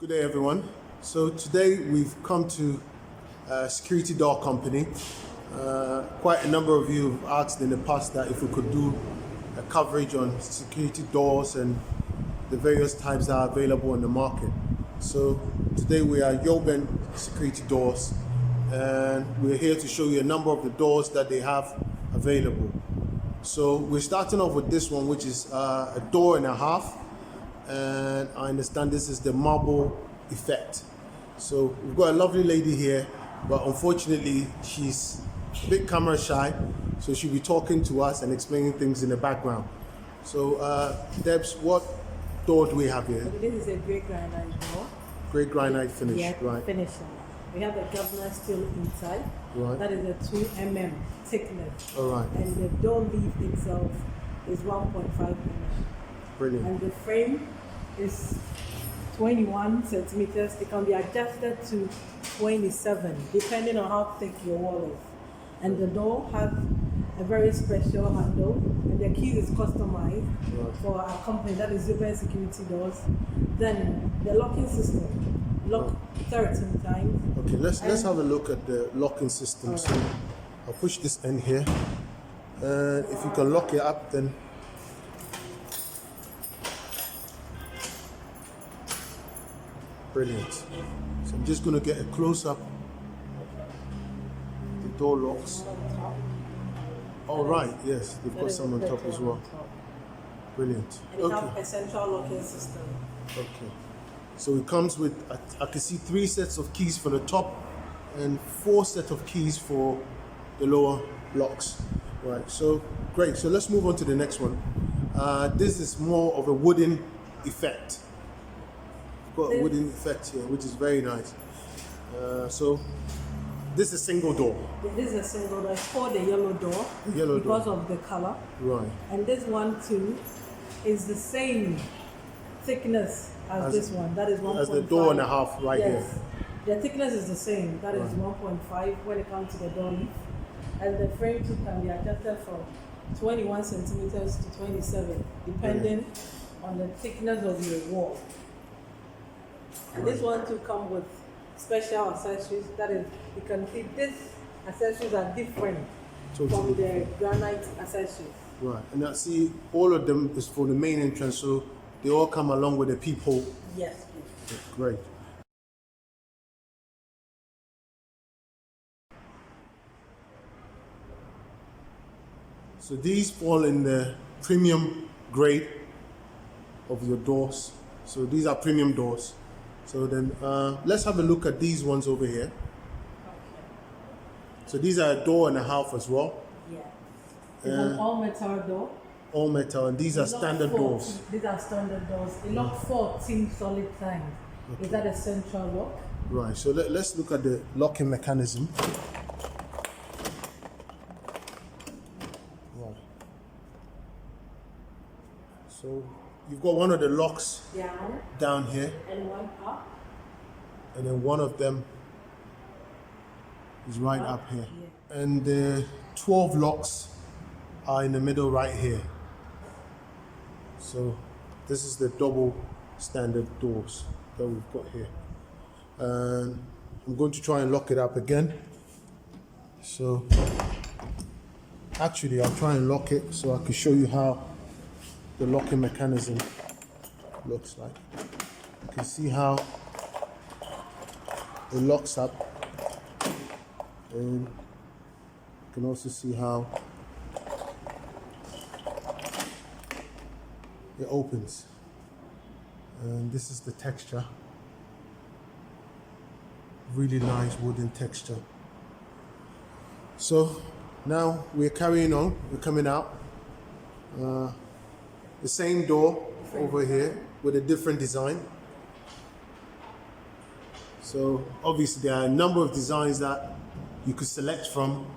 Good day, everyone. So today we've come to a security door company. Quite a number of you have asked in the past that if we could do a coverage on security doors and the various types that are available in the market. So today we are Yoben Security Doors, and we're here to show you a number of the doors that they have available. So we're starting off with this one, which is a door and a half. And I understand this is the marble effect. So we've got a lovely lady here, but unfortunately she's a bit camera shy, so she'll be talking to us and explaining things in the background. So Debs, what door do we have here? This is a grey granite door. Grey granite finish, yeah, right? Finishing. We have a governor still inside. Right. That is a 2 mm thickness. All right. And the door leaf itself is 1.5 mm. Brilliant. And the frame is 21 centimeters. It can be adjusted to 27 depending on how thick your wall is. And the door has a very special handle, and the keys is customized for our company, that is Yoben Security Doors. Then the locking system, lock 13 times. Okay, let's have a look at the locking system. So I'll push this end here, and if you can lock it up, then brilliant. So I'm just going to get a close-up. The door locks. All right, yes, they've got some on top as well. Brilliant. And it has a central locking system. Okay. So it comes with, I can see 3 sets of keys for the top and 4 sets of keys for the lower locks. Right, so great. So let's move on to the next one. This is more of a wooden effect. Got a wooden effect here, which is very nice. So this is a single door. This is a single door. It's called the yellow door because of the color. Right. And this one too is the same thickness as this one. That is 1.5. As the door and a half right here. The thickness is the same. That is 1.5 when it comes to the door leaf. And the frame too can be adjusted from 21 centimeters to 27, depending on the thickness of your wall. And this one too comes with special accessories. That is, you can see these accessories are different from the granite accessories. Right, and I see all of them is for the main entrance, so they all come along with a peephole. Yes, please. Great. So these fall in the premium grade of your doors. So these are premium doors. So then let's have a look at these ones over here. Okay. So these are a door and a half as well. Yeah. It's an all metal door. All metal, and these are standard doors. These are standard doors. They lock 14 solid times. Okay. Is that a central lock? Right, so let's look at the locking mechanism. Right. So you've got one of the locks down here. And one up. And then one of them is right up here. Yeah. And the 12 locks are in the middle right here. So this is the double standard doors that we've got here. And I'm going to try and lock it up again. So actually I'll try and lock it so I can show you how the locking mechanism looks like. You can see how it locks up, and you can also see how it opens. And this is the texture. Really nice wooden texture. So now we're carrying on, we're coming out. The same door over here with a different design. So obviously there are a number of designs that you could select from.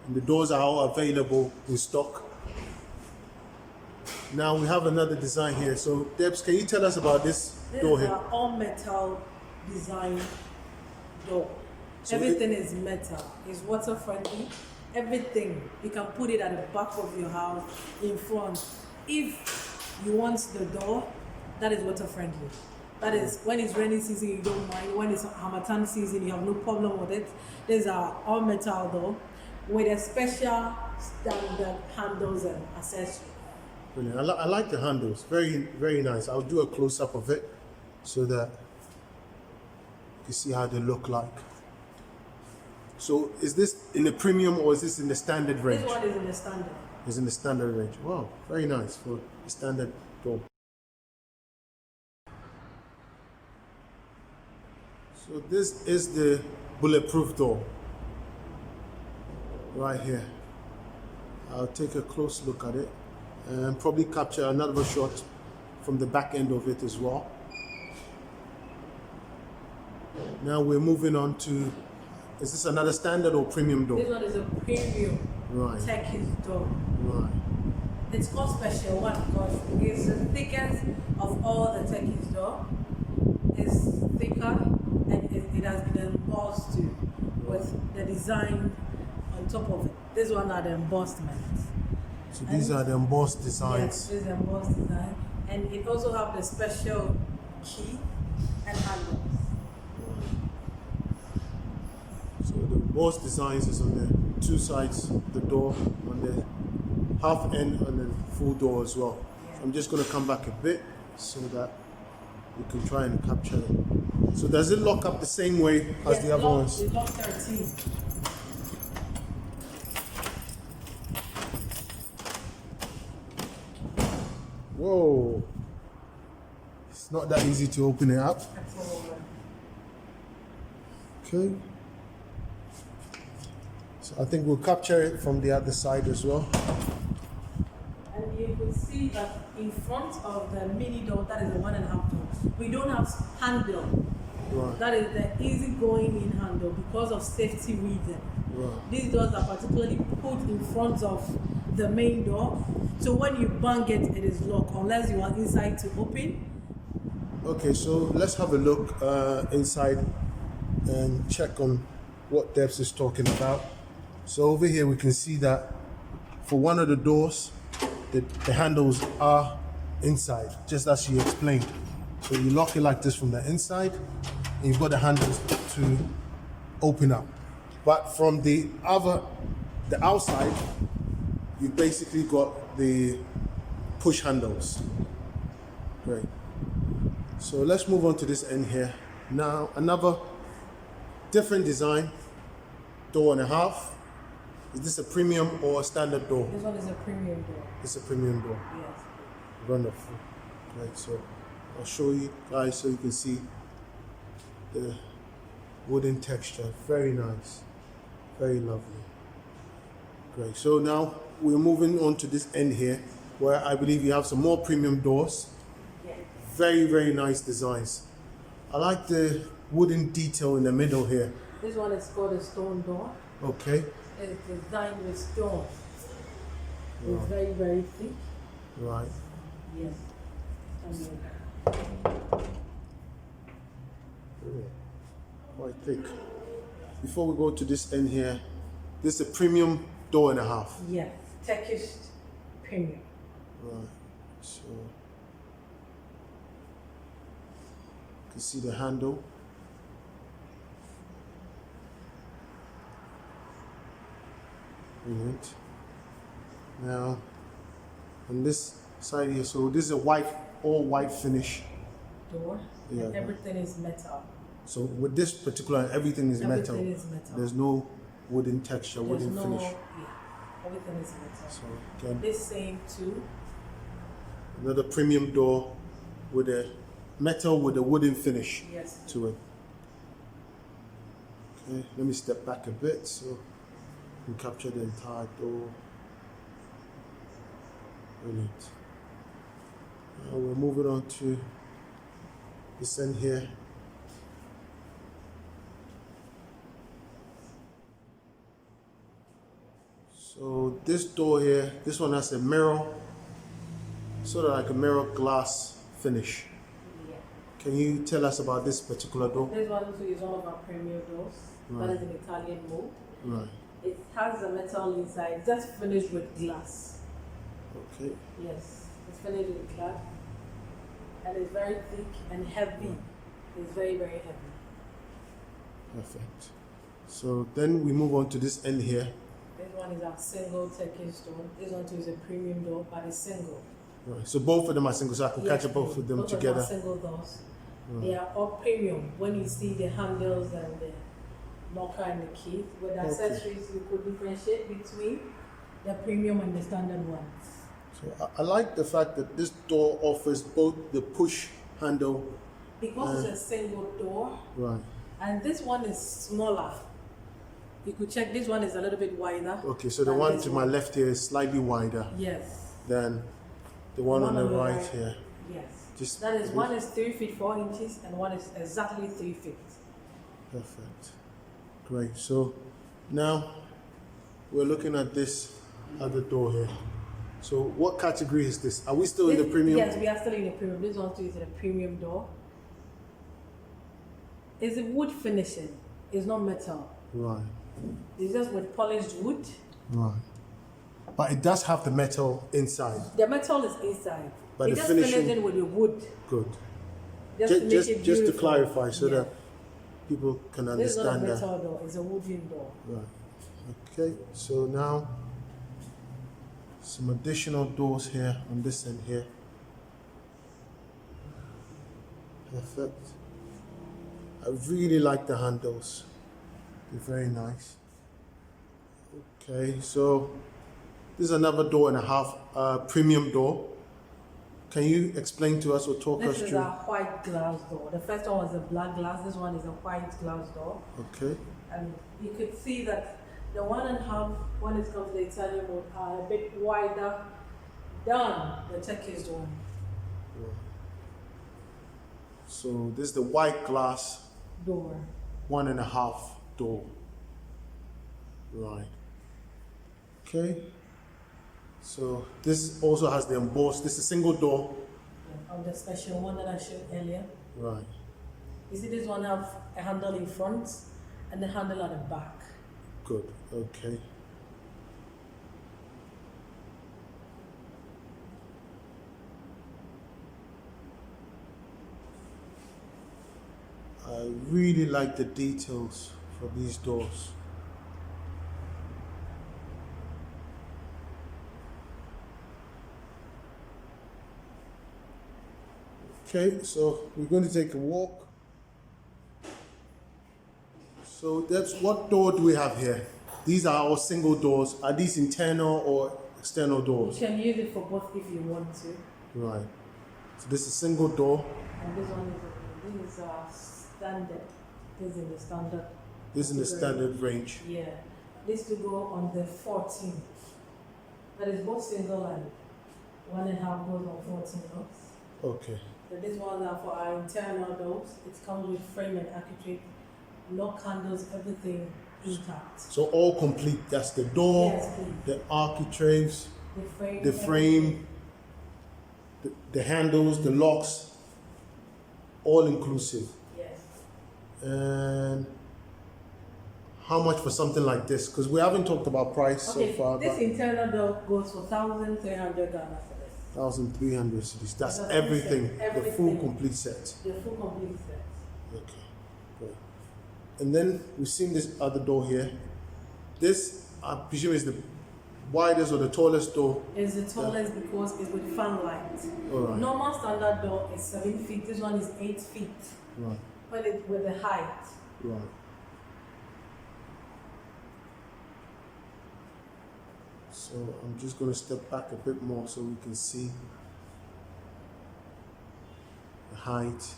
And the doors are all available in stock. Now we have another design here. So Debs, can you tell us about this door here? This is an all metal design door. So everything is metal. It's water friendly. Everything. You can put it at the back of your house, in front. If you want the door that is water friendly. That is when it's rainy season you don't mind. When it's Harmattan season you have no problem with it. These are all metal though, with a special standard handles and accessories. Brilliant. I like the handles. Very, very nice. I'll do a close up of it so that you can see how they look like. So is this in the premium or is this in the standard range? This one is in the standard. It's in the standard range. Wow, very nice for the standard door. So this is the bulletproof door right here. I'll take a close look at it and probably capture another shot from the back end of it as well. Now we're moving on to, is this another standard or premium door? This one is a premium Turkish door. Right. It's called special one because it's the thickest of all the Turkish door. It's thicker and it has been embossed too with the design on top of it. This one are the embossments. So these are the embossed designs. Yes, this is embossed design. And it also have the special key and handles. So the embossed designs is on the two sides of the door, on the half end and the full door as well. Yeah. So I'm just going to come back a bit so that we can try and capture it. So does it lock up the same way as the other ones? It's lock 13. Whoa. It's not that easy to open it up. Okay. So I think we'll capture it from the other side as well. And you could see that in front of the mini door, that is the 1.5 door, we don't have handle. Right. That is the easy going in handle because of safety reason. Right. These doors are particularly put in front of the main door. So when you bang it, it is locked unless you are inside to open. Okay, so let's have a look inside and check on what Debs is talking about. So over here we can see that for one of the doors, the handles are inside, just as she explained. So you lock it like this from the inside, and you've got the handles to open up. But from the outside, you've basically got the push handles. Great. So let's move on to this end here. Now another different design, door and a half. Is this a premium or a standard door? This one is a premium door. It's a premium door. Yes. Wonderful. Right, so I'll show you guys so you can see the wooden texture. Very nice. Very lovely. Great. So now we're moving on to this end here where I believe you have some more premium doors. Yes. Very, very nice designs. I like the wooden detail in the middle here. This one is called a stone door. Okay. It's designed with stone. It's Right. very, very thick. Right. Yes. Brilliant. Quite thick. Before we go to this end here, this is a premium door and a half. Yes. Turkish premium. Right. So you can see the handle. Brilliant. Now on this side here, so this is a white, all white finish. Door. Yeah. And everything is metal. So with this particular, everything is metal. Everything is metal. There's no wooden texture, There's wooden no, finish. yeah, everything is metal. So again, This same too. another premium door with a metal with a wooden finish Yes. to it. Okay, let me step back a bit so you can capture the entire door. Brilliant. Now we're moving on to this end here. So this door here, this one has a mirror, sort of like a mirror glass finish. Yeah. Can you tell us about this particular door? This one also is one of our premier doors. Right. That is an Italian mold. Right. It has a metal inside, just finished with glass. Okay. Yes, it's finished with glass. and it's very thick and heavy. It's very, very heavy. Perfect. So then we move on to this end here. This one is our single Turkish door. This one too is a premium door, but it's single. Right. So both of them are single, so I can catch up both of them together. Both of them are single doors. They are all premium. When you see the handles and the knocker and the key, with accessories, you could differentiate between the premium and the standard ones. So I like the fact that this door offers both the push handle. Because it's a single door, Right. and this one is smaller. You could check, this one is a little bit wider. Okay, so the one to my left here is slightly wider Yes. than the one on the right here. Yes. Just That is, one is 3 feet 4 inches and one is exactly 3 feet. Perfect. Great. So now we're looking at this other door here. So what category is this? Are we still in the premium? Yes, we are still in the premium. This one too is a premium door. It's a wood finishing. It's not metal. Right. It's just with polished wood. Right. But it does have the metal inside. The metal is inside. But it the just finishing- finished it with the wood. Good. Just to make it Just to beautiful. clarify so Yeah. that people can This is not a understand that. metal door. It's a wooden door. Right. Okay. So now some additional doors here on this end here. Perfect. I really like the handles. They're very nice. Okay, so this is another door and a half, premium door. Can you explain to us or talk This us is through? a white glass door. The first one was a black glass. This one is a white glass door. Okay, And you could see that the 1.5, when it comes to the Italian mode, are a bit wider than the Turkish one. so this is the white glass Door. 1.5 door. Right. Okay. So this also has the embossed. This is a single door. Of the special one that I showed earlier. Right. You see, this one have a handle in front and a handle at the back. Good. Okay. I really like the details for these doors. Okay, so we're going to take a walk. So that's what door do we have here? These are all single doors. Are these internal or external You doors? can use it for both if you want to. Right. So this is a single door. And this one is standard. This is in the standard. This is in the standard range. Yeah. This to go on the 14. That is both single and 1.5 goes on 14 doors. Okay. So this one are for our internal doors. It comes with frame and architrave, lock handles, everything intact. So all complete. That's the door, Yes, please. the architraves, The frame. the frame, the handles, the locks, all inclusive. Yes. And how much for something like this? Because we haven't talked about price Okay, so far. this But internal door goes for 1,300 Ghana for this. 1,300 cedis. That's That's everything. The full everything. complete set. The full complete set. Okay, great. And then we've seen this other door here. This, I presume, is the widest or the tallest door. It's the tallest because it's with fan light. All right. Normal standard door is 7 feet. This one is 8 feet. Right, But it's with the height. right. So I'm just going to step back a bit more so we can see the height.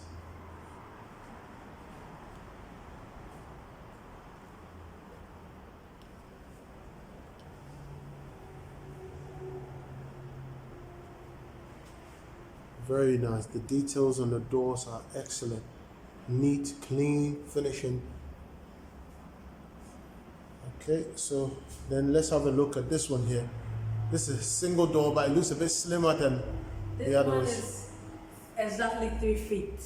Very nice. The details on the doors are excellent. Neat, clean finishing. Okay, so then let's have a look at this one here. This is a single door, but it looks a bit slimmer than This the one others. is exactly 3 feet.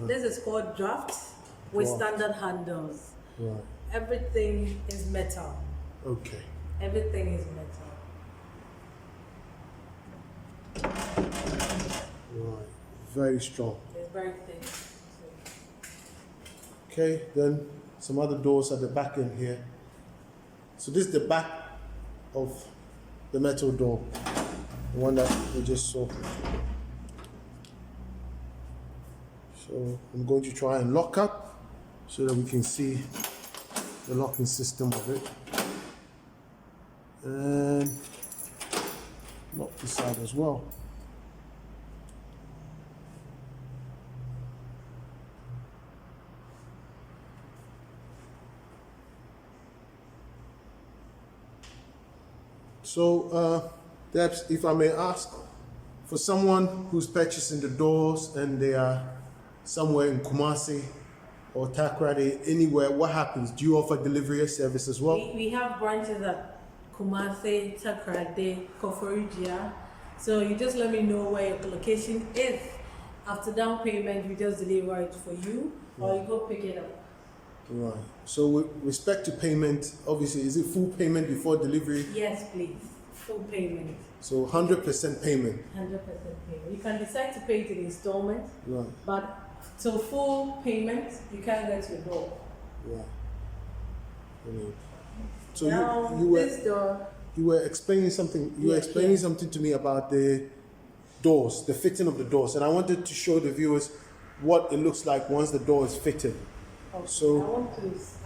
This is called draft with Draft. standard handles. Right. Everything is metal. Okay. Everything is metal. Right. very strong. It's very thin. Okay, then some other doors at the back end here. So this is the back of the metal door, the one that we just saw. So I'm going to try and lock up so that we can see the locking system of it. And lock this side as well. So, Debs, if I may ask, for someone who's purchasing the doors and they are somewhere in Kumasi or Takoradi, anywhere, what happens? Do you offer delivery service as well? We have branches at Kumasi, Takoradi, Koforidua. So you just let me know where your location is. After down payment, we just deliver it for you, or you go pick it up. Right. So with respect to payment, obviously, is it full payment before delivery? Yes, please. Full payment. So 100% payment. 100% payment. You can decide to pay it in installment, Right. but till full payment, you can't get your door. Right. Brilliant. So Now, you were this door, you were explaining something. You were Yes, explaining yes. something to me about the doors, the fitting of the doors, and I wanted to show the viewers what it looks like once the door is fitted. okay, So-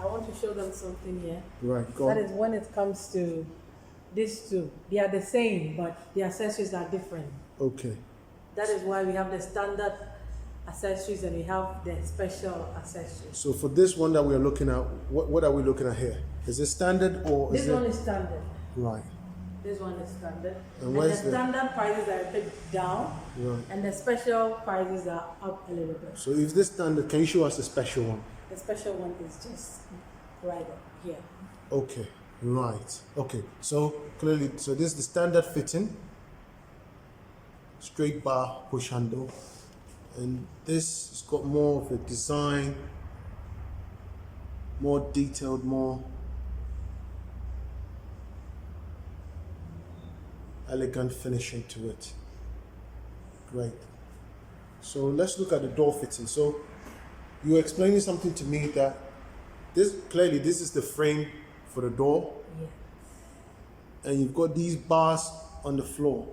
I want to show them something here. Right. Go That on. is when it comes to these two. They are the same, but the accessories are different. Okay. That is why we have the standard accessories and we have the special accessories. So for this one that we are looking at, what are we looking at here? Is it standard or This is it one is standard. right? This one is standard. And And where's the the- standard prices are a bit down, Right. and the special prices are up a little bit. So if this standard, can you show us a special one? The special one is just right up here. Okay. Right. Okay. So clearly, so this is the standard fitting. Straight bar push handle, and this has got more of a design, more detailed, more elegant finishing to it. Great. So let's look at the door fitting. So you were explaining something to me that this clearly this is the frame for the door, Yeah. and you've got these bars on the floor.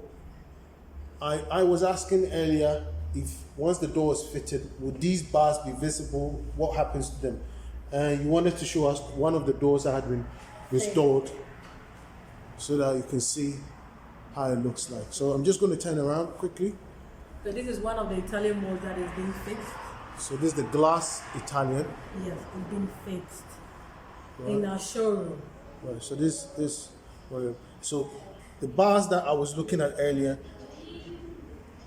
I was asking earlier if once the door is fitted, would these bars be visible? What happens to them? And you wanted to show us one of the doors that had been restored so that you can see how it looks like. So I'm just going to turn around quickly. So this is one of the Italian molds that is being fixed. So this is the glass Italian. Yes, it's been fixed Right. in our showroom. Right, so so the bars that I was looking at earlier,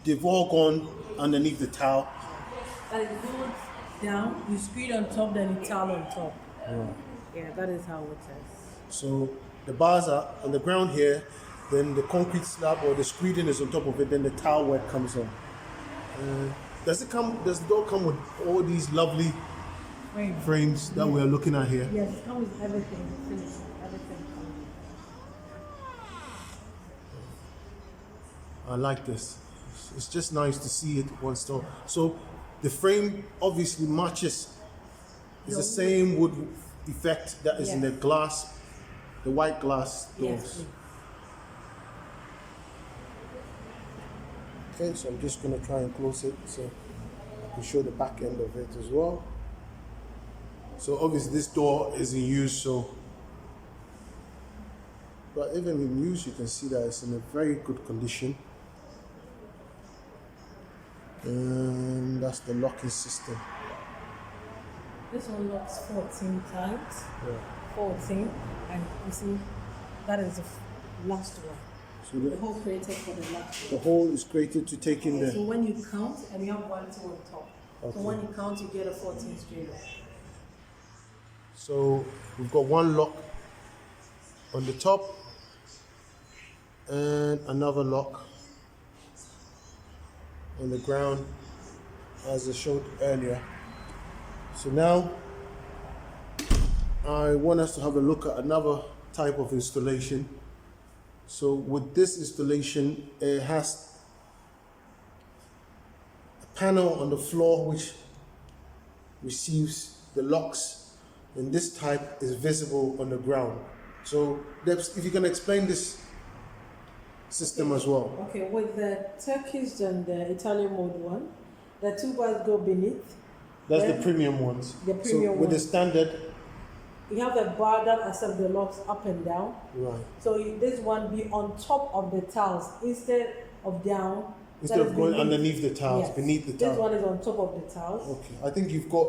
they've all gone underneath the towel. That is good down, you screed on top, then you towel on top. Right. Yeah, that is how it is. So the bars are on the ground here, then the concrete slab or the screeding is on top of it, then the towel work comes on. Does the door come with all these lovely Frame. frames that we're looking at here? Yes, it comes with everything, finished, everything comes. I like this. It's just nice to see it one store. So the frame obviously matches. It's the same wood effect that is in the Yes. glass, the white glass doors. Yes, please. Okay, so I'm just gonna try and close it so I can show the back end of it as well. So obviously this door is in use, but even in use you can see that it's in a very good condition. And that's the locking system. This one locks 14 times. Yeah. 14, and you see, that is the last one. So The whole created for the last one. the hole is created to take in So the. when you count, and you have 1, 2 on top. Okay. So when you count, you get a 14 straight up. So we've got one lock on the top and another lock on the ground as I showed earlier. So now I want us to have a look at another type of installation. So with this installation, it has a panel on the floor which receives the locks, and this type is visible on the ground. So Debs, if you can explain this system as well. Okay, with the Turkish and the Italian mode one, the two bars go beneath. That's Then the premium ones. the premium so with the ones. standard, You have a bar that accepts the locks up and down. right. So this one be on top of the tiles instead of down. Instead that of is going beneath. underneath the tiles, Yes. beneath the This tiles. one is on top of the tiles. Okay, I think you've got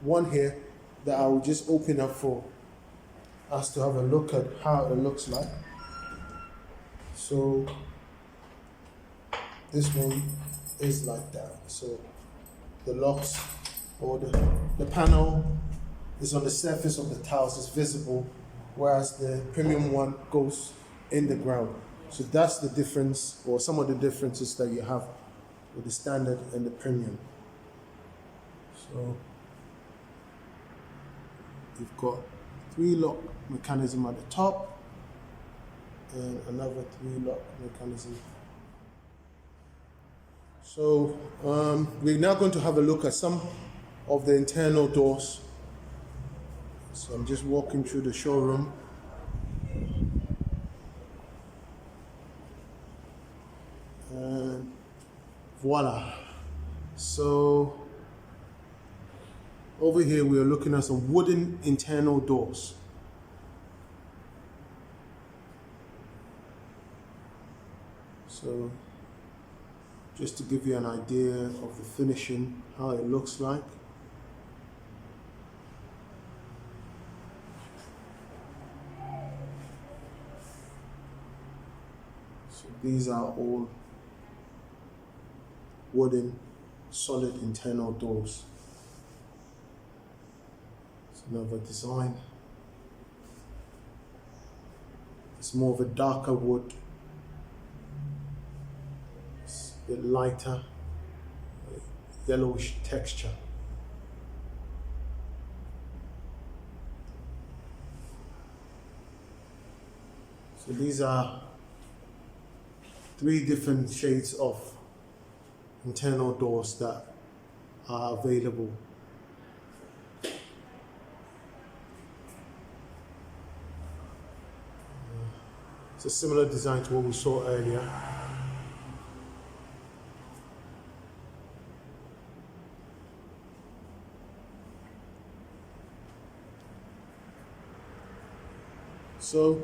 one here that I will just open up for us to have a look at how it looks like. So this one is like that. So the locks or the panel is on the surface of the tiles, is visible, whereas the premium one goes in the ground. So that's the difference, or some of the differences that you have with the standard and the premium. So you've got 3 lock mechanism at the top and another 3 lock mechanism. So we're now going to have a look at some of the internal doors. So I'm just walking through the showroom. And voila. So over here we are looking at some wooden internal doors. So just to give you an idea of the finishing, how it looks like. So these are all wooden, solid internal doors. It's another design. It's more of a darker wood. It's a bit lighter, yellowish texture. So these are 3 different shades of internal doors that are available. It's a similar design to what we saw earlier. So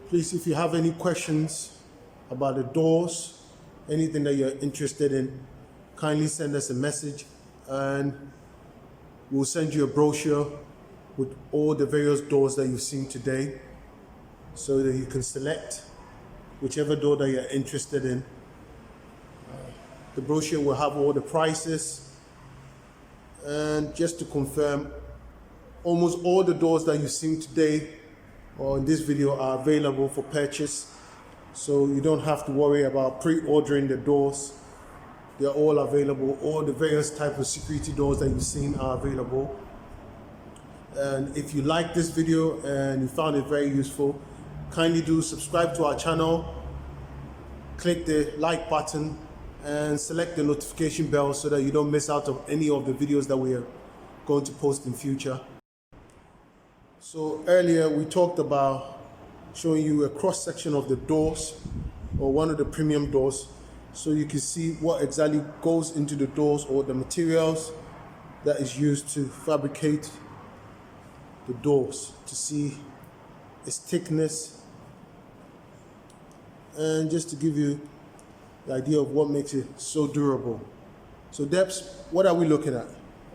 please, if you have any questions about the doors, anything that you're interested in, kindly send us a message and we'll send you a brochure with all the various doors that you've seen today so that you can select whichever door that you're interested in. The brochure will have all the prices, and just to confirm, almost all the doors that you've seen today or in this video are available for purchase. So you don't have to worry about pre-ordering the doors. They're all available. All the various types of security doors that you've seen are available. And if you like this video and you found it very useful, kindly do subscribe to our channel, click the like button and select the notification bell so that you don't miss out on any of the videos that we are going to post in future. So earlier we talked about showing you a cross section of the doors, or one of the premium doors, so you can see what exactly goes into the doors, or the materials that is used to fabricate the doors, to see its thickness, and just to give you the idea of what makes it so durable. So Debs, what are we looking at?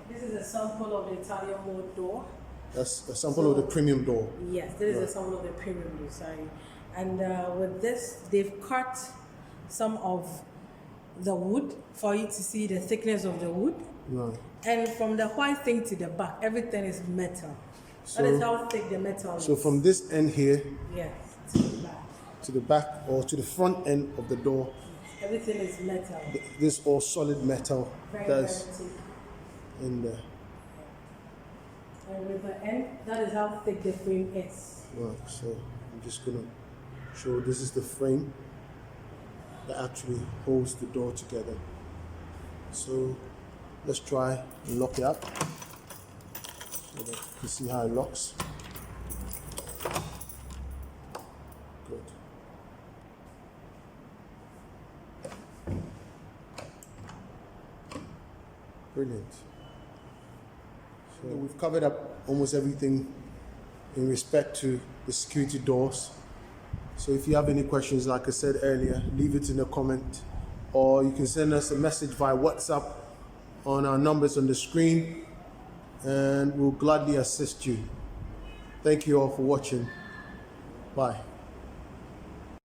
This is a sample of the Italian mode door. That's a sample of the premium door. Yes, this is a sample of the premium door, sorry. And with this, they've cut some of the wood for you to see the thickness of the wood. Right. And from the white thing to the back, everything is metal. So, that is how thick the metal is. so from this end here Yes, to the back. to the back, or to the front end of the door, Everything is metal. this all solid metal Very, that's very thick. in there. And with the end, that is how thick the frame is. Right, so I'm just gonna show, this is the frame that actually holds the door together. So let's try and lock it up so that you can see how it locks. Good. Brilliant. So we've covered up almost everything in respect to the security doors. So if you have any questions, like I said earlier, leave it in the comment, or you can send us a message via WhatsApp on our numbers on the screen, and we'll gladly assist you. Thank you all for watching. Bye.